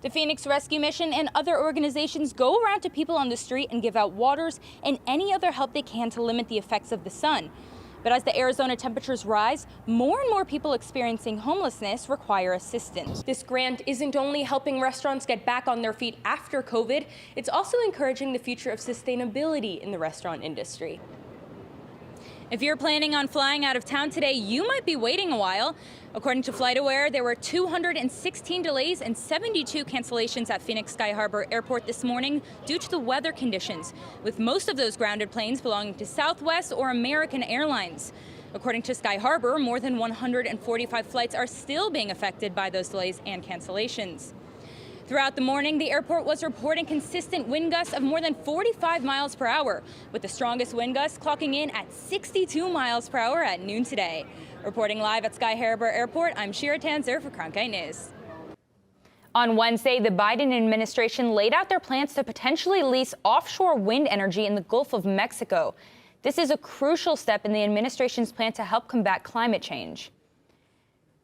The Phoenix Rescue Mission and other organizations go around to people on the street and give out waters and any other help they can to limit the effects of the sun. But as the Arizona temperatures rise, more and more people experiencing homelessness require assistance. This grant isn't only helping restaurants get back on their feet after COVID, it's also encouraging the future of sustainability in the restaurant industry. If you're planning on flying out of town today, you might be waiting a while. According to FlightAware, there were 216 delays and 72 cancellations at Phoenix Sky Harbor Airport this morning due to the weather conditions, with most of those grounded planes belonging to Southwest or American Airlines. According to Sky Harbor, more than 145 flights are still being affected by those delays and cancellations. Throughout the morning, the airport was reporting consistent wind gusts of more than 45 miles per hour, with the strongest wind gusts clocking in at 62 miles per hour at noon today. Reporting live at Sky Harbor Airport, I'm Shira Tanzer for Cronkite News. On Wednesday, the Biden administration laid out their plans to potentially lease offshore wind energy in the Gulf of Mexico. This is a crucial step in the administration's plan to help combat climate change.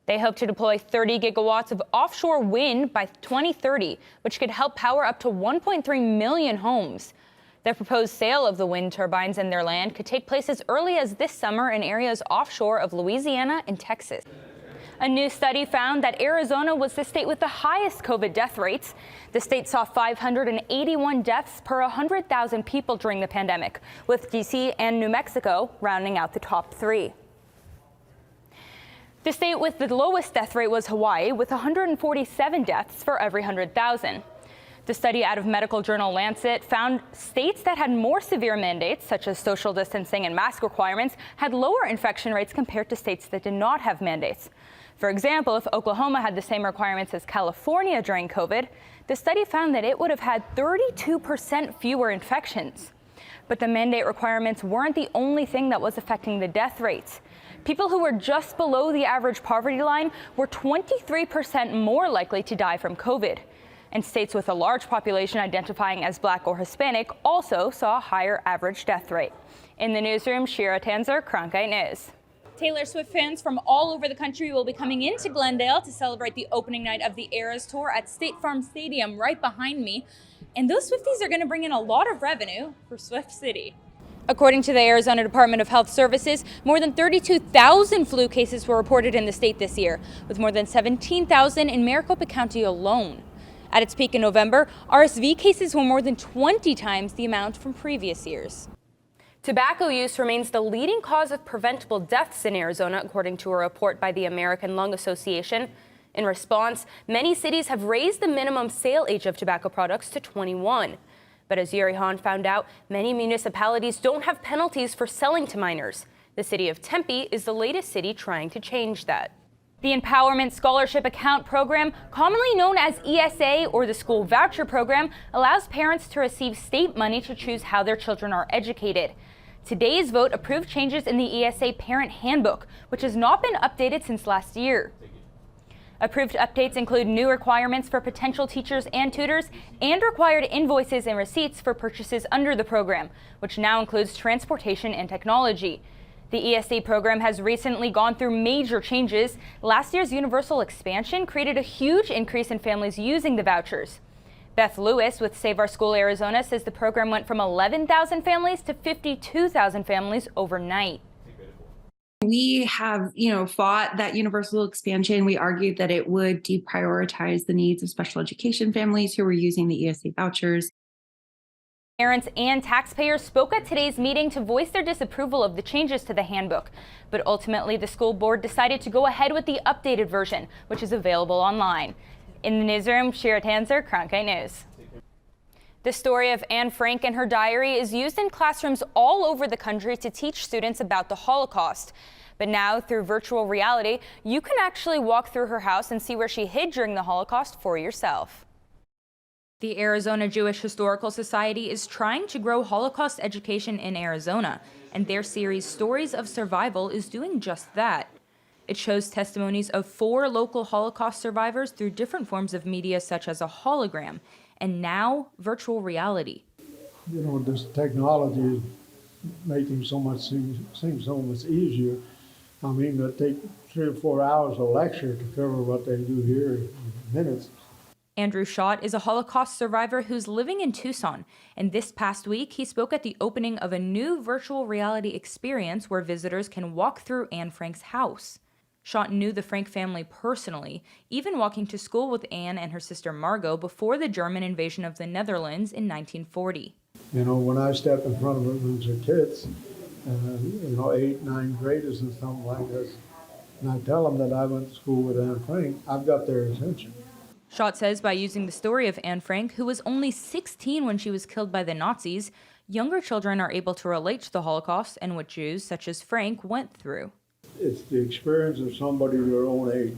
They hope to deploy 30 gigawatts of offshore wind by 2030, which could help power up to 1.3 million homes. The proposed sale of the wind turbines and their land could take place as early as this summer in areas offshore of Louisiana and Texas. A new study found that Arizona was the state with the highest COVID death rates. The state saw 581 deaths per 100,000 people during the pandemic, with D.C. and New Mexico rounding out the top three. The state with the lowest death rate was Hawaii, with 147 deaths for every 100,000. The study out of medical journal Lancet found states that had more severe mandates, such as social distancing and mask requirements, had lower infection rates compared to states that did not have mandates. For example, if Oklahoma had the same requirements as California during COVID, the study found that it would have had 32% fewer infections. But the mandate requirements weren't the only thing that was affecting the death rates. People who were just below the average poverty line were 23% more likely to die from COVID. And states with a large population identifying as Black or Hispanic also saw a higher average death rate. In the newsroom, Shira Tanzer, Cronkite News. Taylor Swift fans from all over the country will be coming into Glendale to celebrate the opening night of the Eras Tour at State Farm Stadium right behind me. And those Swifties are going to bring in a lot of revenue for Swift City. According to the Arizona Department of Health Services, more than 32,000 flu cases were reported in the state this year, with more than 17,000 in Maricopa County alone. At its peak in November, RSV cases were more than 20 times the amount from previous years. Tobacco use remains the leading cause of preventable deaths in Arizona, according to a report by the American Lung Association. In response, many cities have raised the minimum sale age of tobacco products to 21. But as Yuri Hahn found out, many municipalities don't have penalties for selling to minors. The city of Tempe is the latest city trying to change that. The Empowerment Scholarship Account Program, commonly known as ESA or the School Voucher Program, allows parents to receive state money to choose how their children are educated. Today's vote approved changes in the ESA Parent Handbook, which has not been updated since last year. Approved updates include new requirements for potential teachers and tutors and required invoices and receipts for purchases under the program, which now includes transportation and technology. The ESA program has recently gone through major changes. Last year's universal expansion created a huge increase in families using the vouchers. Beth Lewis with Save Our School Arizona says the program went from 11,000 families to 52,000 families overnight. We have, fought that universal expansion. We argued that it would deprioritize the needs of special education families who were using the ESA vouchers. Parents and taxpayers spoke at today's meeting to voice their disapproval of the changes to the handbook. But ultimately, the school board decided to go ahead with the updated version, which is available online. In the newsroom, Shira Tanzer, Cronkite News. The story of Anne Frank and her diary is used in classrooms all over the country to teach students about the Holocaust. But now, through virtual reality, you can actually walk through her house and see where she hid during the Holocaust for yourself. The Arizona Jewish Historical Society is trying to grow Holocaust education in Arizona, and their series Stories of Survival is doing just that. It shows testimonies of 4 local Holocaust survivors through different forms of media such as a hologram, and now virtual reality. This technology is making seem so much easier. I mean, it takes 3 or 4 hours of lecture to cover what they do here in minutes. Andrew Schott is a Holocaust survivor who's living in Tucson, and this past week he spoke at the opening of a new virtual reality experience where visitors can walk through Anne Frank's house. Schott knew the Frank family personally, even walking to school with Anne and her sister Margot before the German invasion of the Netherlands in 1940. You know, when I step in front of a bunch of kids, 8th, 9th graders and something like this, and I tell them that I went to school with Anne Frank, I've got their attention. Schott says by using the story of Anne Frank, who was only 16 when she was killed by the Nazis, younger children are able to relate to the Holocaust and what Jews, such as Frank, went through. It's the experience of somebody your own age,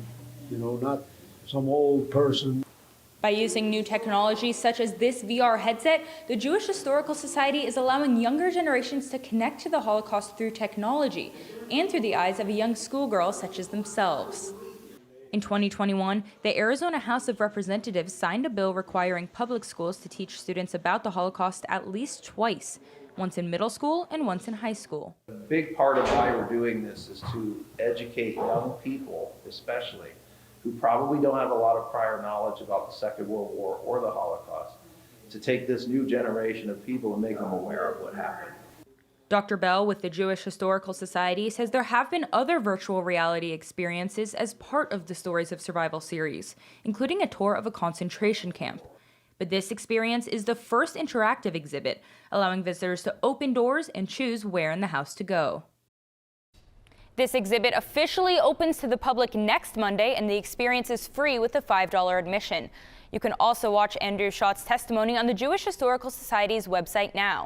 not some old person. By using new technology such as this VR headset, the Jewish Historical Society is allowing younger generations to connect to the Holocaust through technology and through the eyes of a young schoolgirl such as themselves. In 2021, the Arizona House of Representatives signed a bill requiring public schools to teach students about the Holocaust at least twice, once in middle school and once in high school. A big part of why we're doing this is to educate young people, especially, who probably don't have a lot of prior knowledge about the Second World War or the Holocaust, to take this new generation of people and make them aware of what happened. Dr. Bell with the Jewish Historical Society says there have been other virtual reality experiences as part of the Stories of Survival series, including a tour of a concentration camp. But this experience is the first interactive exhibit, allowing visitors to open doors and choose where in the house to go. This exhibit officially opens to the public next Monday, and the experience is free with a $5 admission. You can also watch Andrew Schott's testimony on the Jewish Historical Society's website now.